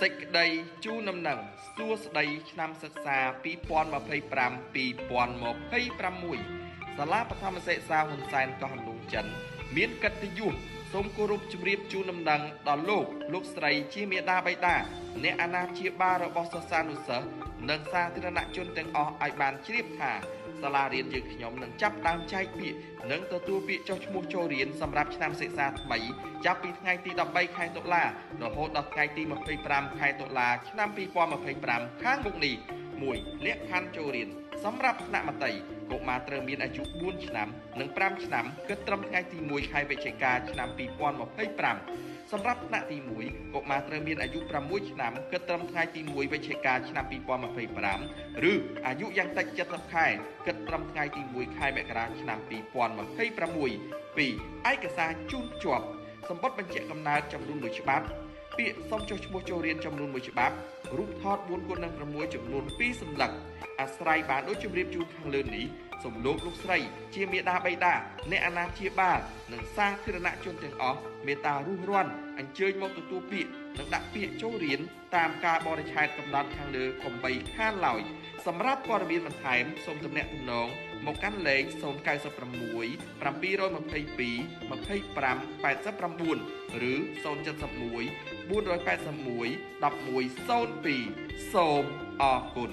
សេចក្តីជូនដំណឹងសួស្តីឆ្នាំសិក្សា2025-2026សាលាបឋមសិក្សាហ៊ុនសែនកោះហនុចិនមានកិត្តិយសសូមគោរពជម្រាបជូនដំណឹងដល់លោកស្រីជាមាតាបិតាអ្នកអាណាព្យាបាលរបស់សិស្សានុសិស្សនិងសាធារណជនទាំងអស់ឲ្យបានជ្រាបថាសាលារៀនយើងខ្ញុំនឹងចាប់ផ្ដើមចែកពាក្យនិងទទួលពាក្យចុះឈ្មោះចូលរៀនសម្រាប់ឆ្នាំសិក្សាថ្មីចាប់ពីថ្ងៃទី13ខែតុលារហូតដល់ថ្ងៃទី25ខែតុលាឆ្នាំ2025ខាងមុខនេះ1លក្ខខណ្ឌចូលរៀនសម្រាប់ថ្នាក់មត្តេយ្យកុមារត្រូវមានអាយុ4ឆ្នាំនិង5ឆ្នាំគិតត្រឹមថ្ងៃទី1ខែវិច្ឆិកាឆ្នាំ2025សម្រាប់ថ្នាក់ទី1កុមារត្រូវមានអាយុ6ឆ្នាំគិតត្រឹមថ្ងៃទី1វិច្ឆិកាឆ្នាំ2025ឬអាយុយ៉ាងតិច70ខែគិតត្រឹមថ្ងៃទី1ខែមករាឆ្នាំ2026 2ឯកសារជូនជាប់សម្បត្តិបញ្ជាក់កំណើតចំនួន1ច្បាប់ពាក្យសុំចុះឈ្មោះចូលរៀនចំនួន1ច្បាប់រូបថត 4x6 ចំនួន2សន្លឹកអាស្រ័យបានដូចជម្រាបជូនខាងលើនេះសូមលោកស្រីជាមាតាបិតាអ្នកអាណាព្យាបាលនិងសាធារណជនទាំងអស់មេត្តារុះរាន់អញ្ជើញមកទទួលពាក្យនិងដាក់ពាក្យចូលរៀនតាមការបរិច្ឆេទកំណត់ខាងលើកុំបីខានឡើយសម្រាប់ព័ត៌មានបន្ថែមសូមទំនាក់ទំនងមកកាន់លេខ096 722 2589ឬ071 481 1102សូមអរគុណ